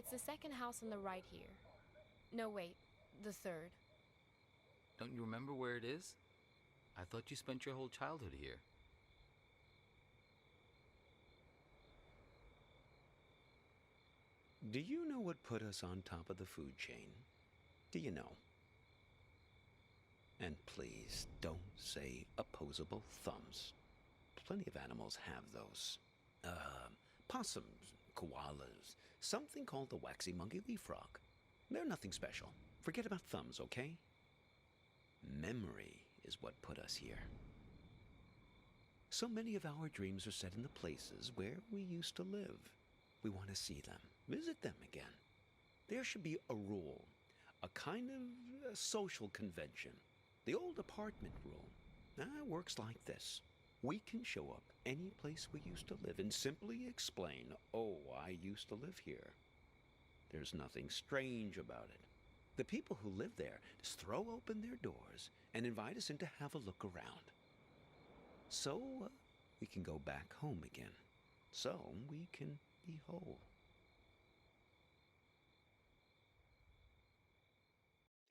It's the second house on the right here. No, wait, the third. Don't you remember where it is? I thought you spent your whole childhood here. Do you know what put us on top of the food chain? Do you know? And please don't say opposable thumbs. Plenty of animals have those. Possums, koalas, something called the waxy monkey leaf frog. They're nothing special. Forget about thumbs, okay? Memory is what put us here. So many of our dreams are set in the places where we used to live. We want to see them, visit them again. There should be a rule, a kind of a social convention. The old apartment rule. It works like this. We can show up any place we used to live and simply explain, oh, I used to live here. There's nothing strange about it. The people who live there just throw open their doors and invite us in to have a look around. So we can go back home again. So we can be whole.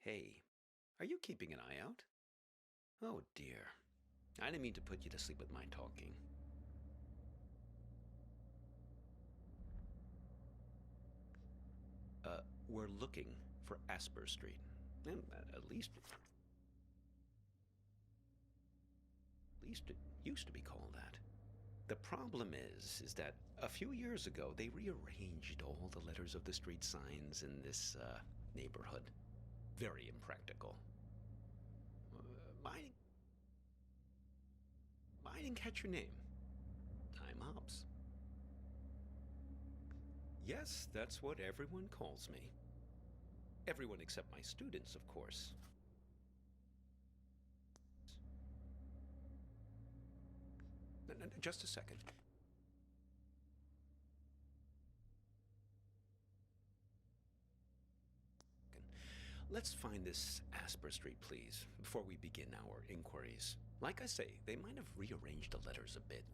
Hey, are you keeping an eye out? Oh dear. I didn't mean to put you to sleep with my talking. We're looking for Asper Street. At least it used to be called that. The problem is that a few years ago they rearranged all the letters of the street signs in this neighborhood. Very impractical. I didn't catch your name. I'm Hobbs. Yes, that's what everyone calls me. Everyone except my students, of course. No, just a second. Let's find this Asper Street, please, before we begin our inquiries. Like I say, they might have rearranged the letters a bit.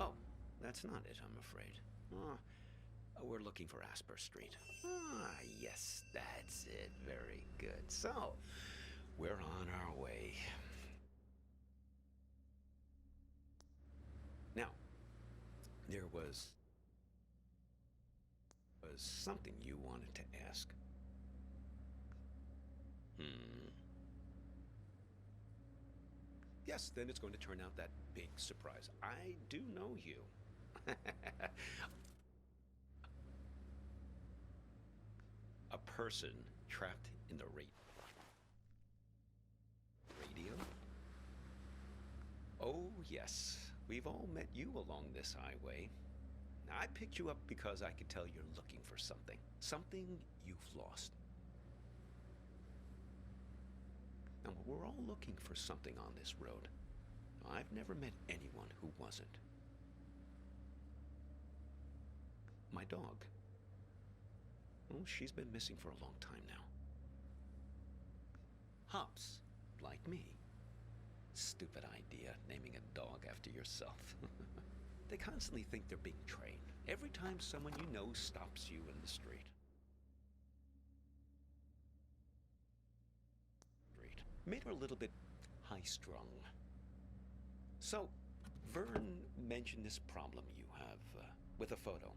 Oh, that's not it, I'm afraid. We're looking for Asper Street. Yes, that's it. Very good. So, we're on our way. Now, there was something you wanted to ask. Yes, then it's going to turn out that big surprise. I do know you. A person trapped in the radio? Oh, yes. We've all met you along this highway. Now, I picked you up because I could tell you're looking for something. Something you've lost. Now, we're all looking for something on this road. I've never met anyone who wasn't. My dog. Oh, she's been missing for a long time now. Hops, like me. Stupid idea, naming a dog after yourself. They constantly think they're being trained. Every time someone you know stops you in the street. Made her a little bit high-strung. So, Vern mentioned this problem you have with a photo.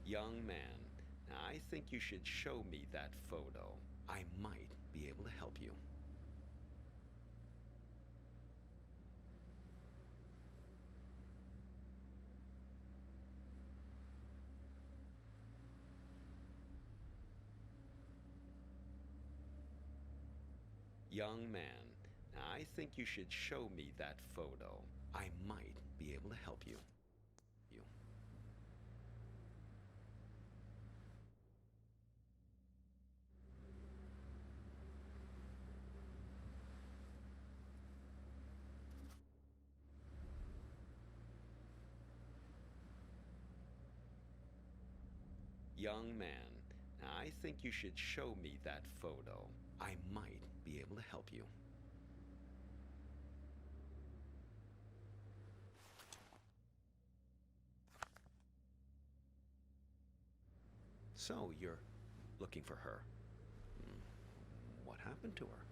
Young man, I think you should show me that photo. I might be able to help you. Young man, I think you should show me that photo. I might be able to help you. Young man, I think you should show me that photo. I might be able to help you. So, you're looking for her. What happened to her?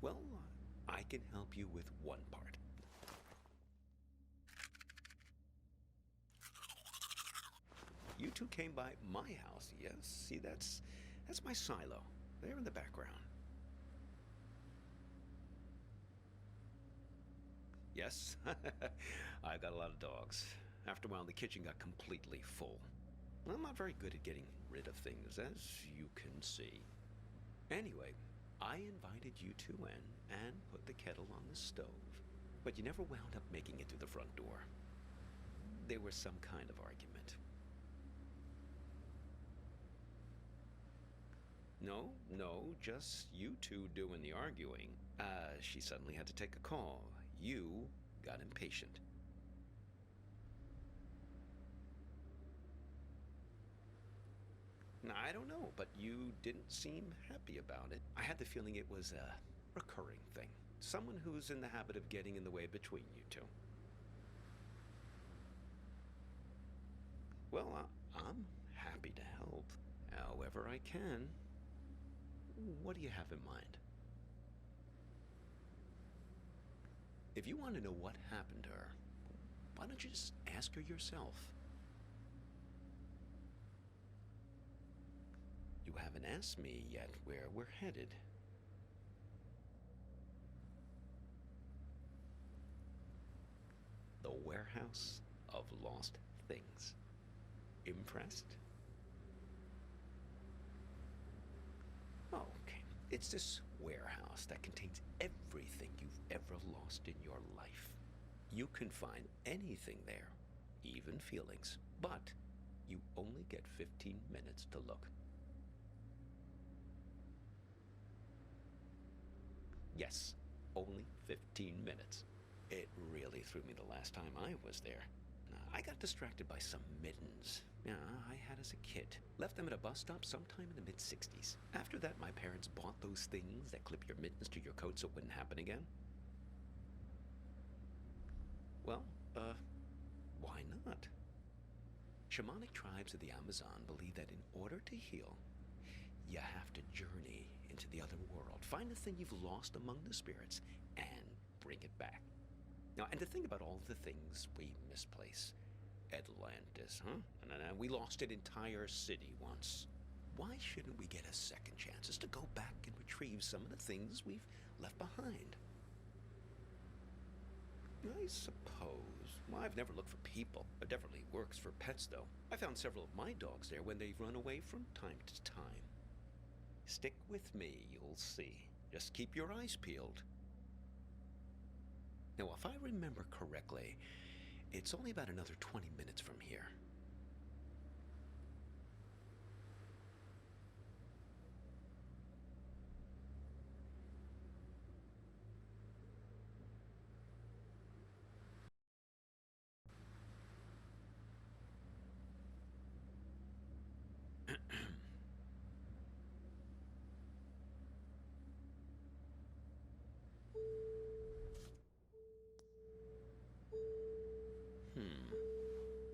Well, I can help you with one part. You two came by my house, yes? See, that's my silo. There in the background. Yes, I've got a lot of dogs. After a while, the kitchen got completely full. I'm not very good at getting rid of things, as you can see. Anyway, I invited you two in and put the kettle on the stove. But you never wound up making it through the front door. There was some kind of argument. No, just you two doing the arguing. She suddenly had to take a call. You got impatient. Now, I don't know, but you didn't seem happy about it. I had the feeling it was a recurring thing. Someone who's in the habit of getting in the way between you two. Well, I'm happy to help, however I can. What do you have in mind? If you want to know what happened to her, why don't you just ask her yourself? You haven't asked me yet where we're headed. The warehouse of lost things. Impressed? Okay. It's this warehouse that contains everything you've ever lost in your life. You can find anything there, even feelings, but you only get 15 minutes to look. Yes, only 15 minutes. It really threw me the last time I was there. I got distracted by some mittens. Yeah, I had as a kid. Left them at a bus stop sometime in the mid-60s. After that, my parents bought those things that clip your mittens to your coat so it wouldn't happen again. Well, why not? Shamanic tribes of the Amazon believe that in order to heal, you have to journey into the other world. Find the thing you've lost among the spirits and bring it back. Now, and to think about all the things we misplace. Atlantis, huh? And we lost an entire city once. Why shouldn't we get a second chance just to go back and retrieve some of the things we've left behind? I suppose. Well, I've never looked for people. It definitely works for pets, though. I found several of my dogs there when they've run away from time to time. Stick with me, you'll see. Just keep your eyes peeled. Now, if I remember correctly, it's only about another 20 minutes from here.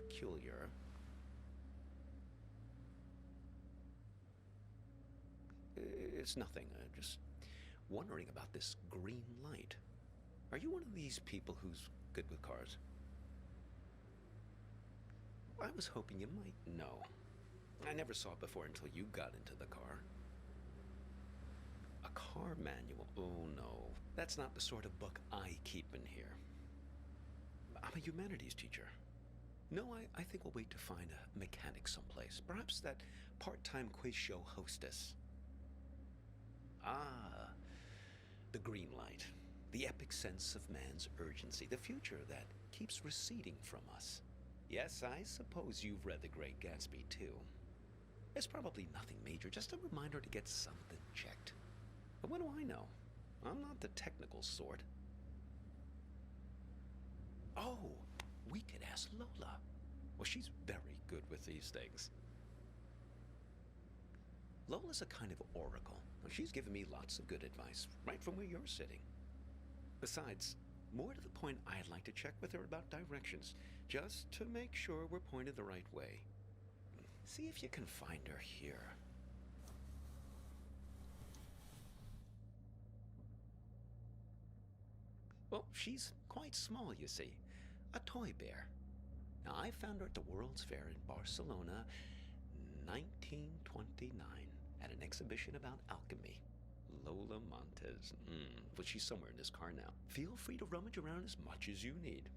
Peculiar. It's nothing. Just wondering about this green light. Are you one of these people who's good with cars? I was hoping you might know. I never saw it before until you got into the car. A car manual? Oh no. That's not the sort of book I keep in here. I'm a humanities teacher. No, I think we'll wait to find a mechanic someplace. Perhaps that part-time quiz show hostess. Ah, the green light. The epic sense of man's urgency. The future that keeps receding from us. Yes, I suppose you've read The Great Gatsby, too. It's probably nothing major, just a reminder to get something checked. But what do I know? I'm not the technical sort. Oh, we could ask Lola. Well, she's very good with these things. Lola's a kind of oracle. She's given me lots of good advice, right from where you're sitting. Besides, more to the point, I'd like to check with her about directions, just to make sure we're pointed the right way. See if you can find her here. Well, she's quite small, you see. A toy bear. Now, I found her at the World's Fair in Barcelona, 1929, at an exhibition about alchemy. Lola Montez. Well, she's somewhere in this car now. Feel free to rummage around as much as you need.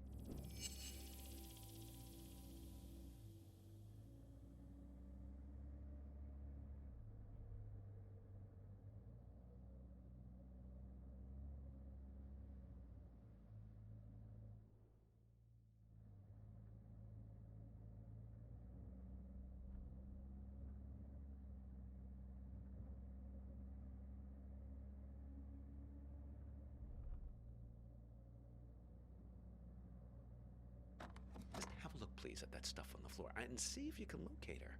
Just have a look, please, at that stuff on the floor and see if you can locate her.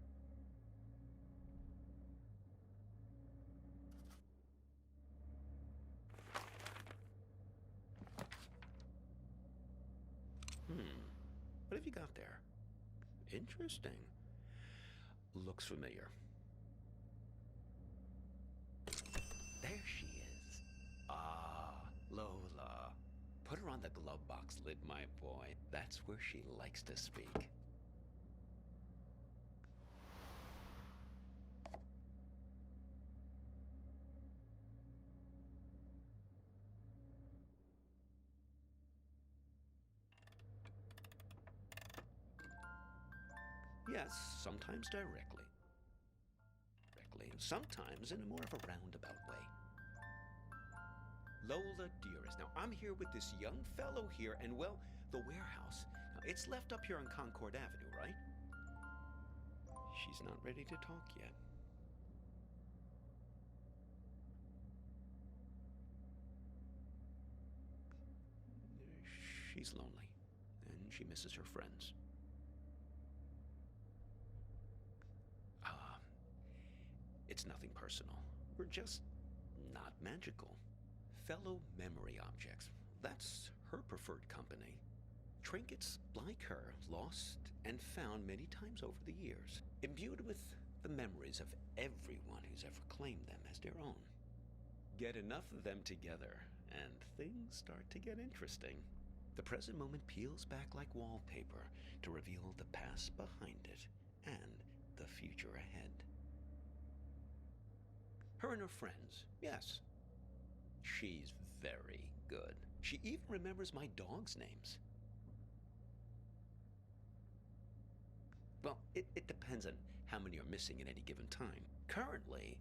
What have you got there? Interesting. Looks familiar. There she is. Ah, Lola. Put her on the glove box lid, my boy. That's where she likes to speak. Yes, sometimes directly. Sometimes in a more of a roundabout way. Lola, dearest, now I'm here with this young fellow here, and well, the warehouse. Now, it's left up here on Concord Avenue, right? She's not ready to talk yet. She's lonely, and she misses her friends. It's nothing personal. We're just not magical. Fellow memory objects. That's her preferred company. Trinkets like her, lost and found many times over the years, imbued with the memories of everyone who's ever claimed them as their own. Get enough of them together, and things start to get interesting. The present moment peels back like wallpaper to reveal the past behind it and the future ahead. Her and her friends, yes. She's very good. She even remembers my dog's names. Well, it depends on how many are missing at any given time. Currently,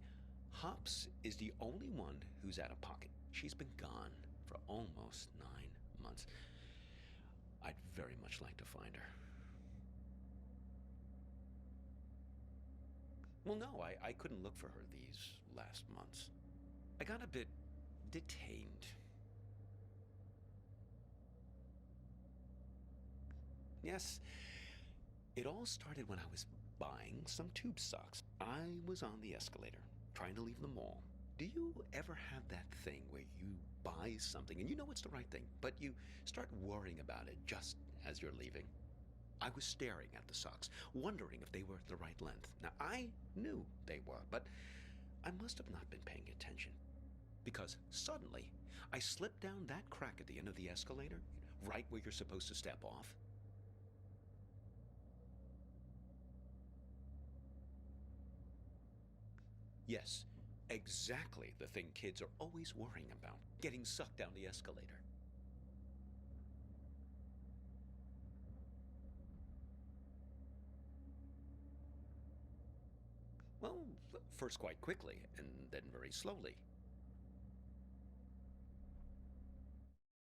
Hops is the only one who's out of pocket. She's been gone for almost 9 months. I'd very much like to find her. Well, no, I couldn't look for her these last months. I got a bit detained. Yes, it all started when I was buying some tube socks. I was on the escalator, trying to leave the mall. Do you ever have that thing where you buy something and you know it's the right thing, but you start worrying about it just as you're leaving? I was staring at the socks, wondering if they were the right length. Now, I knew they were, but I must have not been paying attention. Because suddenly, I slipped down that crack at the end of the escalator, right where you're supposed to step off. Yes, exactly the thing kids are always worrying about, getting sucked down the escalator. Well, first quite quickly, and then very slowly.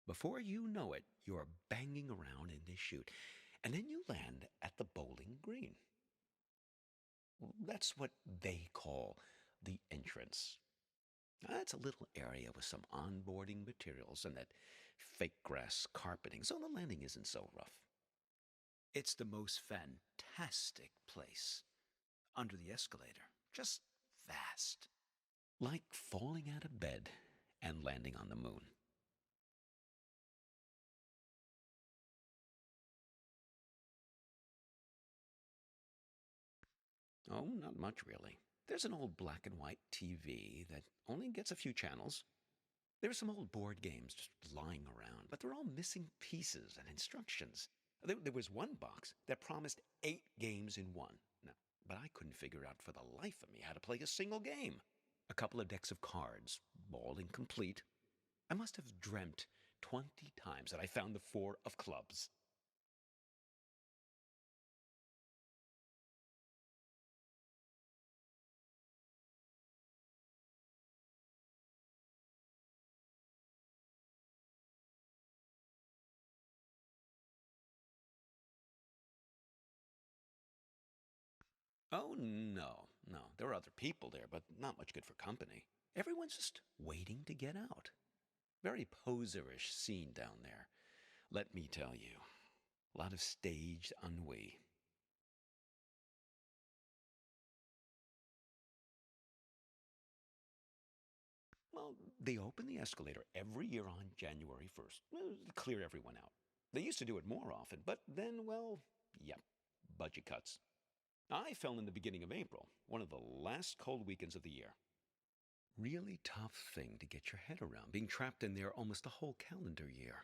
Before you know it, you're banging around in this chute, and then you land at the bowling green. That's what they call the entrance. It's a little area with some onboarding materials and that fake grass carpeting, so the landing isn't so rough. It's the most fantastic place. Under the escalator, just vast. Like falling out of bed and landing on the moon. Oh, not much really. There's an old black and white TV that only gets a few channels. There are some old board games just lying around, but they're all missing pieces and instructions. There was one box that promised 8 games in one. Now, but I couldn't figure out for the life of me how to play a single game. A couple of decks of cards, all incomplete. I must have dreamt 20 times that I found the 4 of clubs. Oh, no, no. There are other people there, but not much good for company. Everyone's just waiting to get out. Very poserish scene down there, let me tell you. A lot of staged ennui. Well, they open the escalator every year on January 1st, to clear everyone out. They used to do it more often, but then, well, yep, budget cuts. I fell in the beginning of April, one of the last cold weekends of the year. Really tough thing to get your head around, being trapped in there almost a whole calendar year.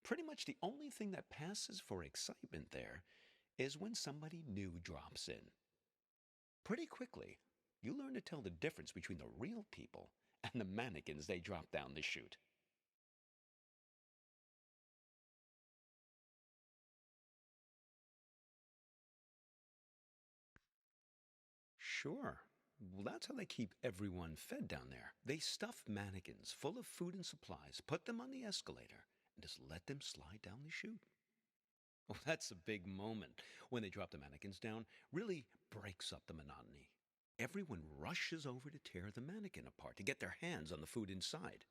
Pretty much the only thing that passes for excitement there is when somebody new drops in. Pretty quickly, you learn to tell the difference between the real people and the mannequins they drop down the chute. Sure. Well, that's how they keep everyone fed down there. They stuff mannequins full of food and supplies, put them on the escalator, and just let them slide down the chute. Oh, that's a big moment when they drop the mannequins down. Really breaks up the monotony. Everyone rushes over to tear the mannequin apart to get their hands on the food inside.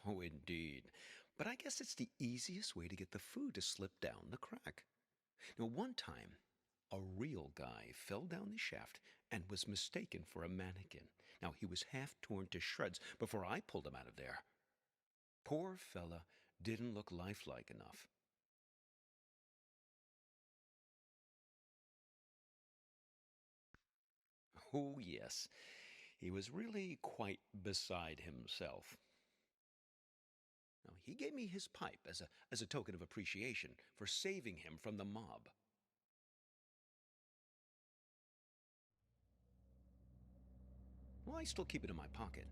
Oh, indeed. But I guess it's the easiest way to get the food to slip down the crack. Now, one time, a real guy fell down the shaft and was mistaken for a mannequin. Now, he was half torn to shreds before I pulled him out of there. Poor fella didn't look lifelike enough. Oh, yes, he was really quite beside himself. Now, he gave me his pipe as a token of appreciation for saving him from the mob. Well, I still keep it in my pocket.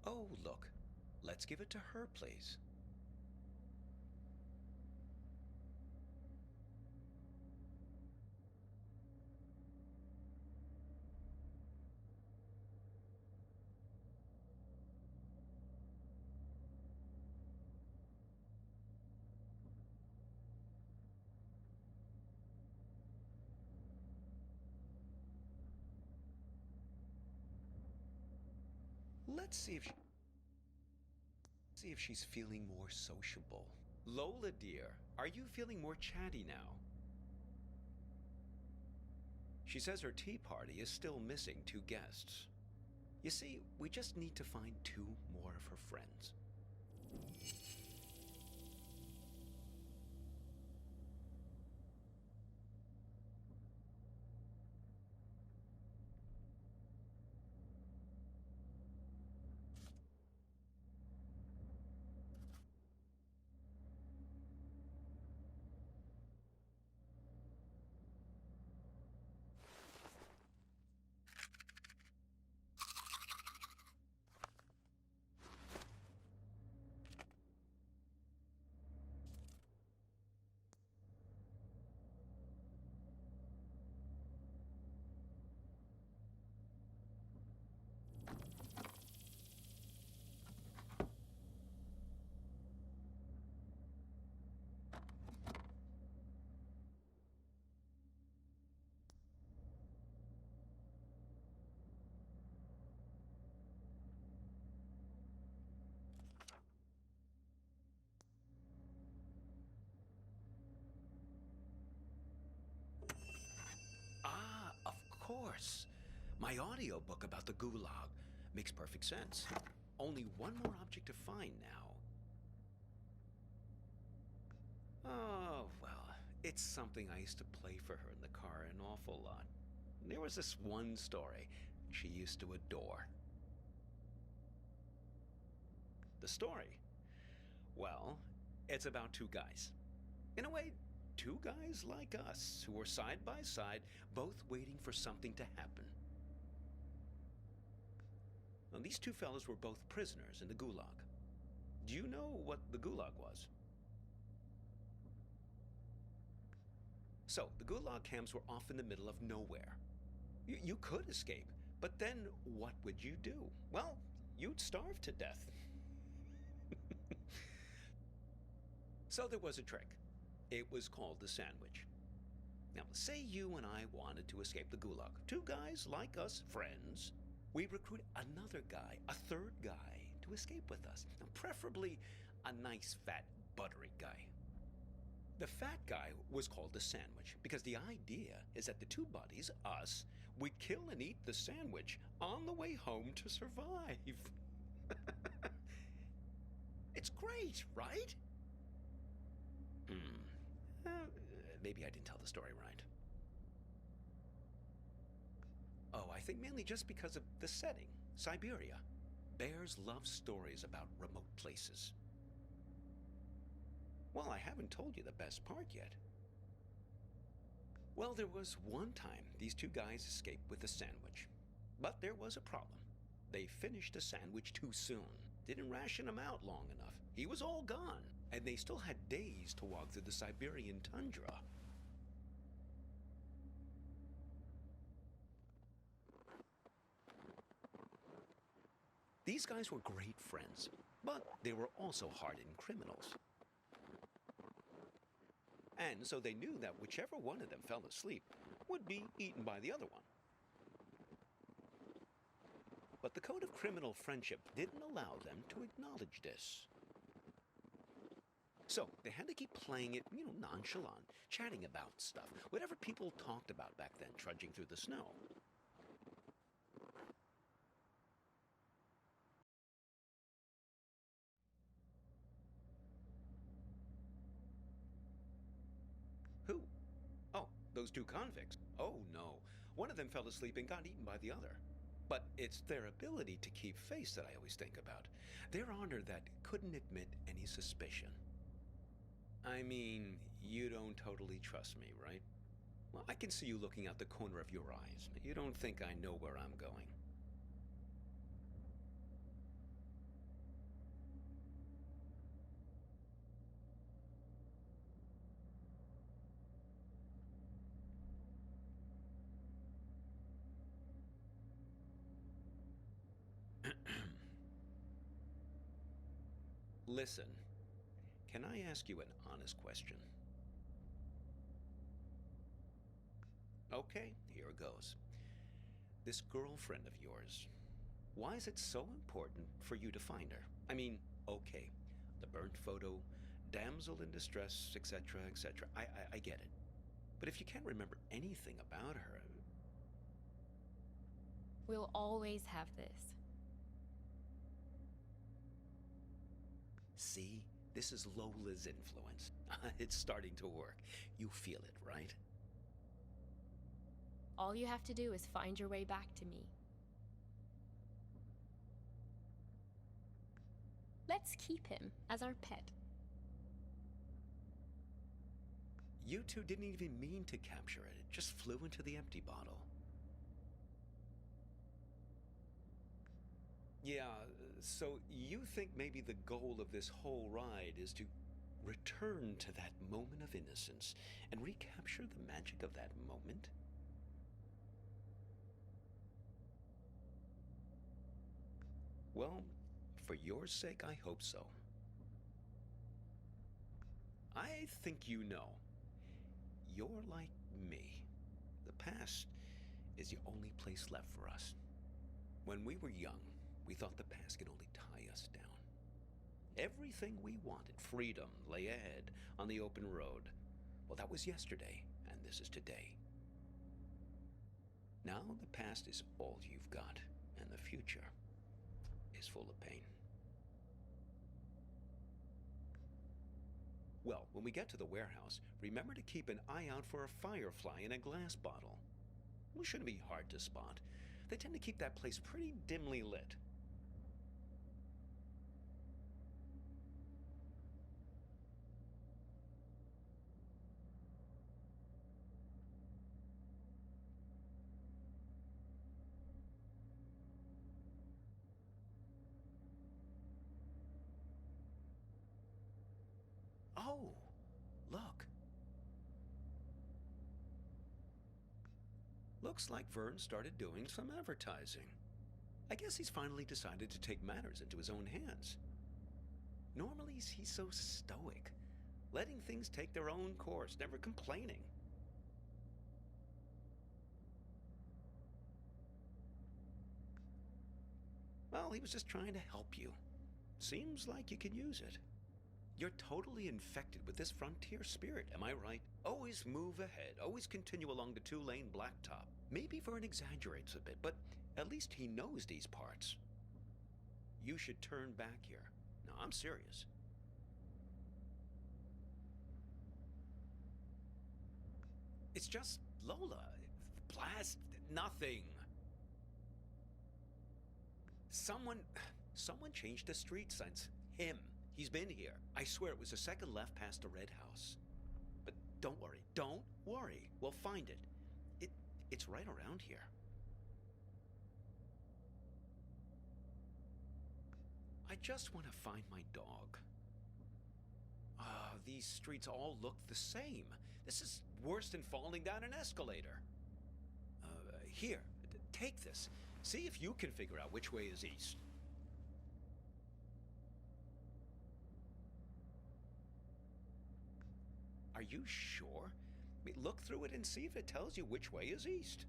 Oh, look, let's give it to her, please. Let's see if she's feeling more sociable. Lola, dear, are you feeling more chatty now? She says her tea party is still missing 2 guests. You see, we just need to find 2 more of her friends. Ah, of course. My audiobook about the Gulag makes perfect sense. Only one more object to find now. Oh, well, it's something I used to play for her in the car an awful lot. There was this one story she used to adore. The story? Well, it's about 2 guys. In a way, 2 guys like us who were side by side, both waiting for something to happen. Now, these 2 fellas were both prisoners in the Gulag. Do you know what the Gulag was? So, the Gulag camps were off in the middle of nowhere. You could escape, but then what would you do? Well, you'd starve to death. So there was a trick. It was called the sandwich. Now, say you and I wanted to escape the Gulag. 2 guys like us, friends. We recruit another guy, a 3rd guy, to escape with us. Now, preferably a nice, fat, buttery guy. The fat guy was called the sandwich because the idea is that the 2 buddies, us, would kill and eat the sandwich on the way home to survive. It's great, right? Maybe I didn't tell the story right. Oh, I think mainly just because of the setting, Siberia. Bears love stories about remote places. Well, I haven't told you the best part yet. Well, there was one time these 2 guys escaped with a sandwich. But there was a problem. They finished the sandwich too soon. Didn't ration him out long enough. He was all gone. And they still had days to walk through the Siberian tundra. These guys were great friends, but they were also hardened criminals. And so they knew that whichever one of them fell asleep would be eaten by the other one. But the code of criminal friendship didn't allow them to acknowledge this. So they had to keep playing it, nonchalant, chatting about stuff, whatever people talked about back then, trudging through the snow. Who? Oh, those 2 convicts. Oh, no. One of them fell asleep and got eaten by the other. But it's their ability to keep face that I always think about. Their honor that couldn't admit any suspicion. I mean, you don't totally trust me, right? Well, I can see you looking out the corner of your eyes. You don't think I know where I'm going. Listen, can I ask you an honest question? Okay, here goes. This girlfriend of yours, why is it so important for you to find her? I mean, okay, the burnt photo damsel in distress, etc., etc. I get it. But if you can't remember anything about her... We'll always have this. See? This is Lola's influence. It's starting to work. You feel it, right? All you have to do is find your way back to me. Let's keep him as our pet. You two didn't even mean to capture it. It just flew into the empty bottle. Yeah, so you think maybe the goal of this whole ride is to return to that moment of innocence and recapture the magic of that moment? Well, for your sake, I hope so. I think you know. You're like me. The past is the only place left for us. When we were young, we thought the past could only tie us down. Everything we wanted, freedom, lay ahead on the open road. Well, that was yesterday, and this is today. Now the past is all you've got, and the future is full of pain. Well, when we get to the warehouse, remember to keep an eye out for a firefly in a glass bottle. It shouldn't be hard to spot. They tend to keep that place pretty dimly lit. Oh, look. Looks like Vern started doing some advertising. I guess he's finally decided to take matters into his own hands. Normally, he's so stoic, letting things take their own course, never complaining. Well, he was just trying to help you. Seems like you could use it. You're totally infected with this frontier spirit, am I right? Always move ahead, always continue along the two-lane blacktop. Maybe Vern exaggerates a bit, but at least he knows these parts. You should turn back here. No, I'm serious. It's just Lola. Blast nothing. Someone changed the street signs. Him. He's been here. I swear it was the second left past the red house. But don't worry. We'll find it. It's right around here. I just want to find my dog. These streets all look the same. This is worse than falling down an escalator. Here, take this. See if you can figure out which way is east. Are you sure? I mean, look through it and see if it tells you which way is east.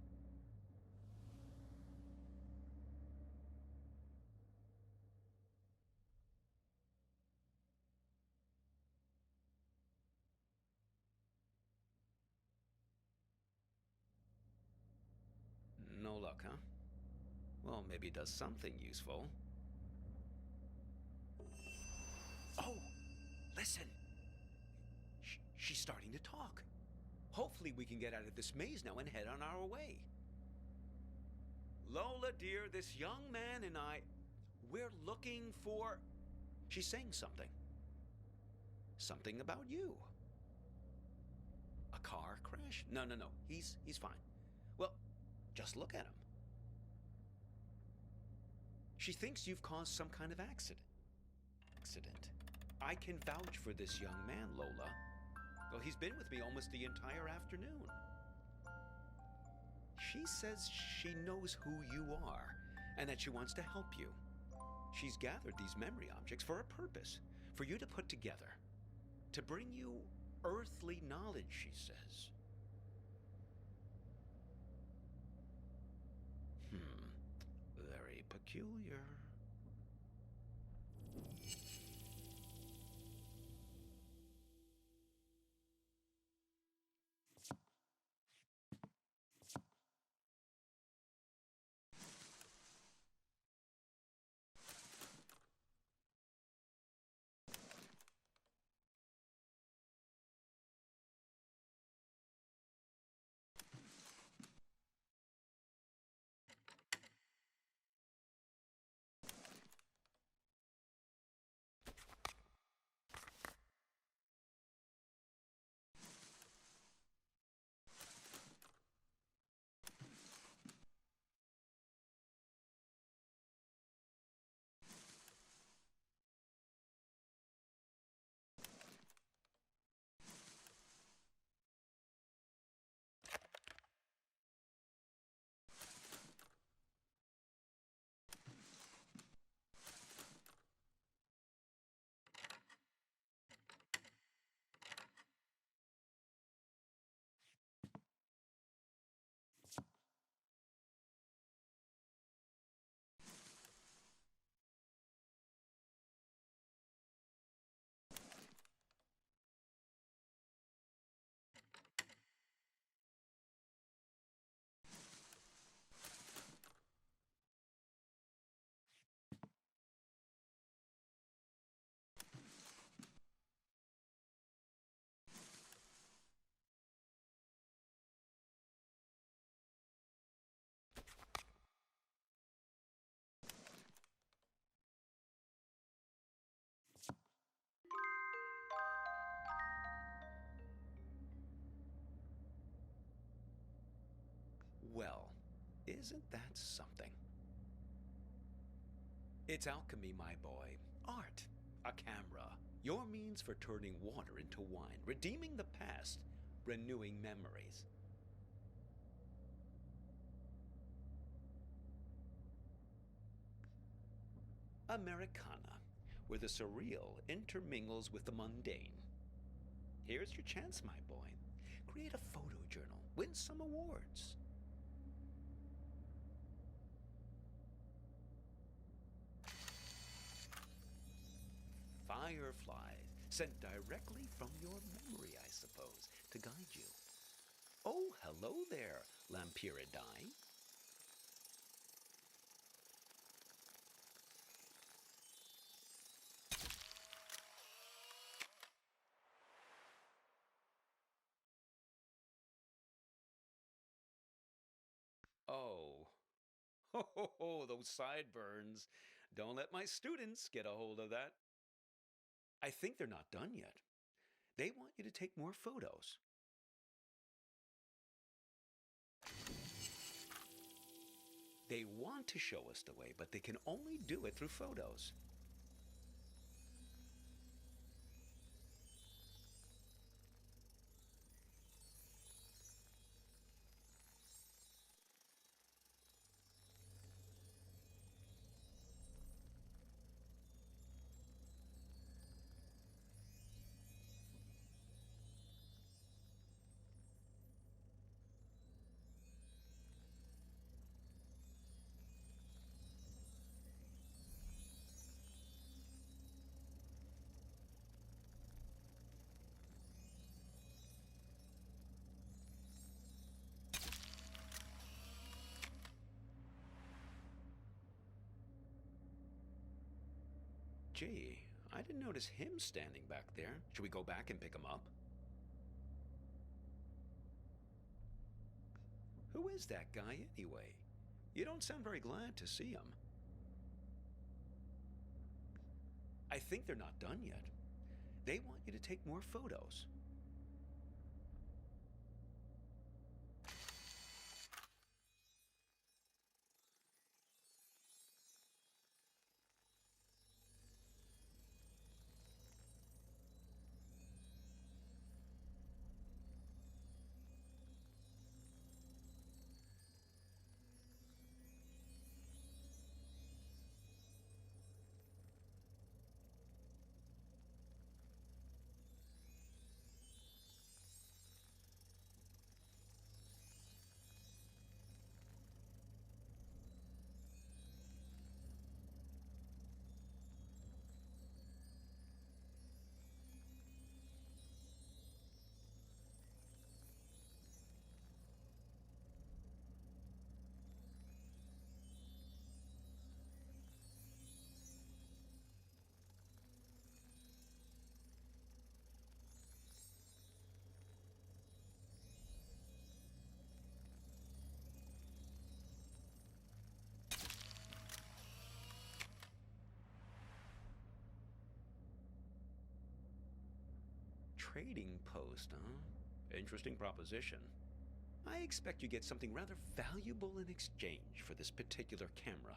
No luck, huh? Well, maybe it does something useful. Oh! Listen! She's starting to talk. Hopefully we can get out of this maze now and head on our way. Lola, dear, this young man and I, we're looking for... She's saying something. Something about you. A car crash? No. He's fine. Well, just look at him. She thinks you've caused some kind of accident. I can vouch for this young man, Lola. Well, he's been with me almost the entire afternoon. She says she knows who you are and that she wants to help you. She's gathered these memory objects for a purpose, for you to put together, to bring you earthly knowledge, she says. Very peculiar. Isn't that something? It's alchemy, my boy. Art. A camera. Your means for turning water into wine, redeeming the past, renewing memories. Americana, where the surreal intermingles with the mundane. Here's your chance, my boy. Create a photo journal. Win some awards. Fireflies, sent directly from your memory, I suppose, to guide you. Oh, hello there, Lampyridae. Oh, those sideburns. Don't let my students get a hold of that. I think they're not done yet. They want you to take more photos. They want to show us the way, but they can only do it through photos. Gee, I didn't notice him standing back there. Should we go back and pick him up? Who is that guy anyway? You don't sound very glad to see him. I think they're not done yet. They want you to take more photos. Trading post, huh? Interesting proposition. I expect you get something rather valuable in exchange for this particular camera.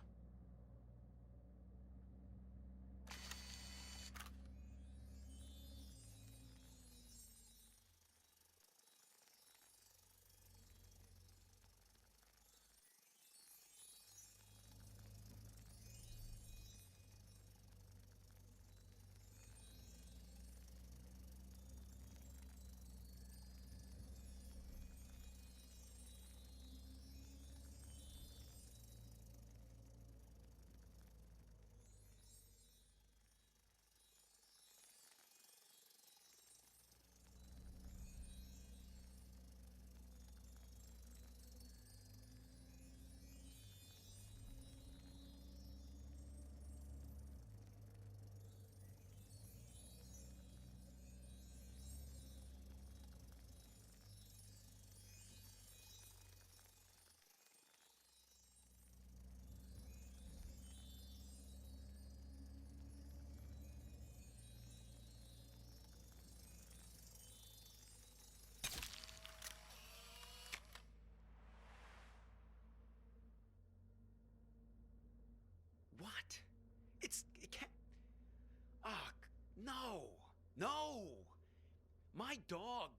My dog!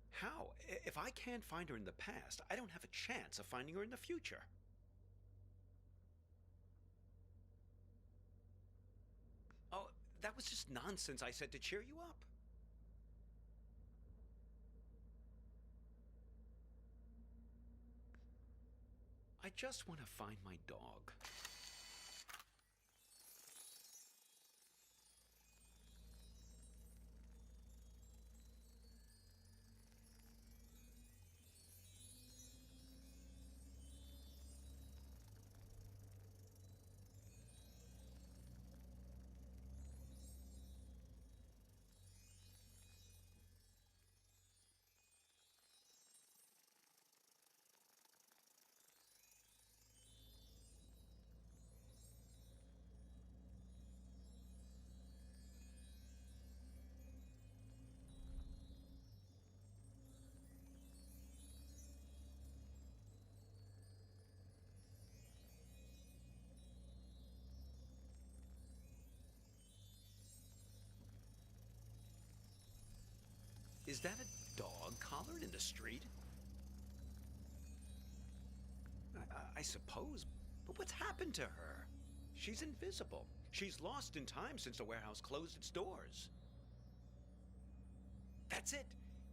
How? If I can't find her in the past, I don't have a chance of finding her in the future. Oh, that was just nonsense I said to cheer you up. I just want to find my dog. Is that a dog collared in the street? I suppose, but what's happened to her? She's invisible. She's lost in time since the warehouse closed its doors. That's it.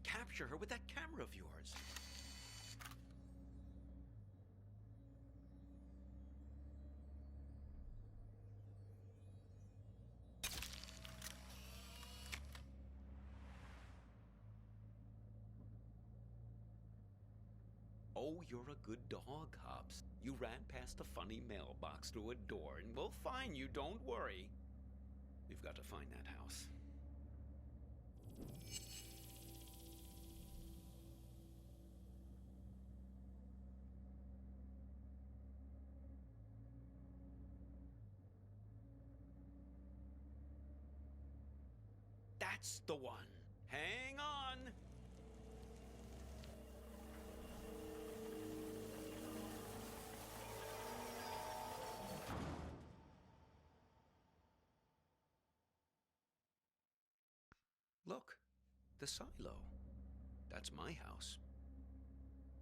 Capture her with that camera of yours. Oh, you're a good dog, Hops. You ran past the funny mailbox through a door, and we'll find you, don't worry. We've got to find that house. That's the one. Hang on. Look, the silo. That's my house.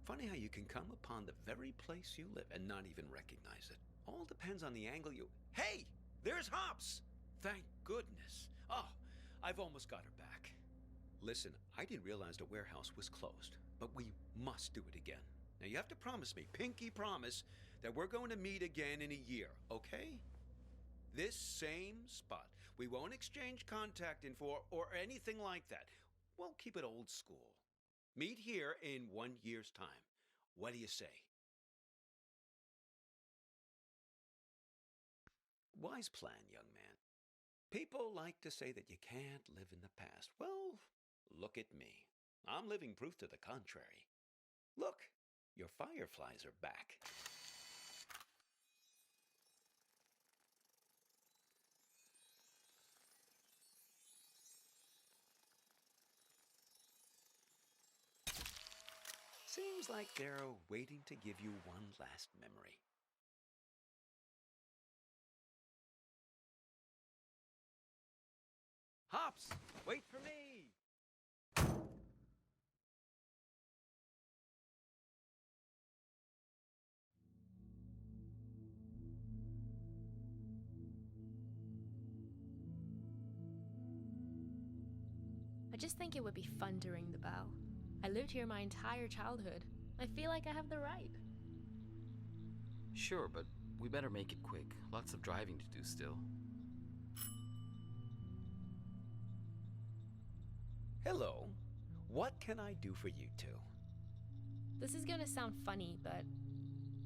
Funny how you can come upon the very place you live and not even recognize it. All depends on the angle you... Hey! There's Hops! Thank goodness. Oh, I've almost got her back. Listen, I didn't realize the warehouse was closed, but we must do it again. Now you have to promise me, pinky promise, that we're going to meet again in a year, okay? This same spot. We won't exchange contact info or anything like that. We'll keep it old school. Meet here in 1 year's time. What do you say? Wise plan, young man. People like to say that you can't live in the past. Well, look at me. I'm living proof to the contrary. Look, your fireflies are back. Seems like they're waiting to give you one last memory. Hops, wait for me! I just think it would be fun to ring the bell. I lived here my entire childhood. I feel like I have the right. Sure, but we better make it quick. Lots of driving to do still. Hello. What can I do for you two? This is gonna sound funny, but...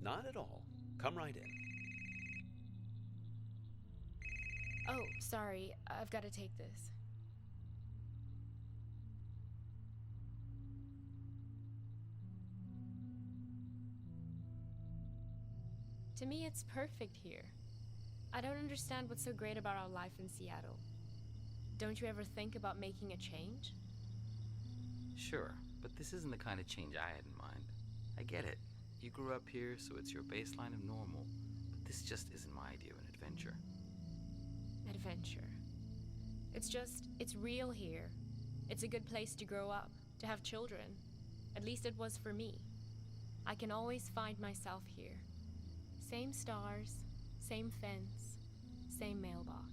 Not at all. Come right in. Oh, sorry. I've got to take this. To me, it's perfect here. I don't understand what's so great about our life in Seattle. Don't you ever think about making a change? Sure, but this isn't the kind of change I had in mind. I get it. You grew up here, so it's your baseline of normal. But this just isn't my idea of an adventure. Adventure. It's real here. It's a good place to grow up, to have children. At least it was for me. I can always find myself here. Same stars, same fence, same mailbox.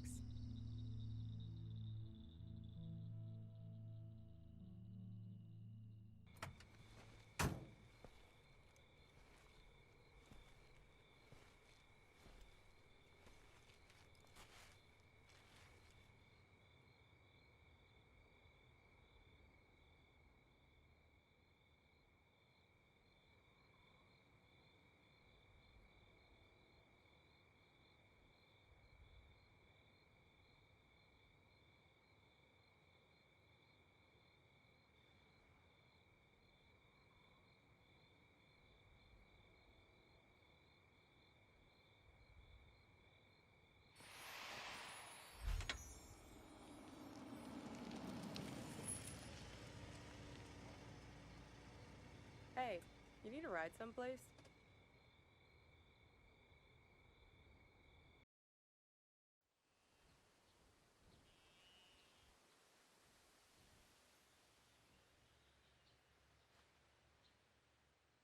Hey, you need a ride someplace?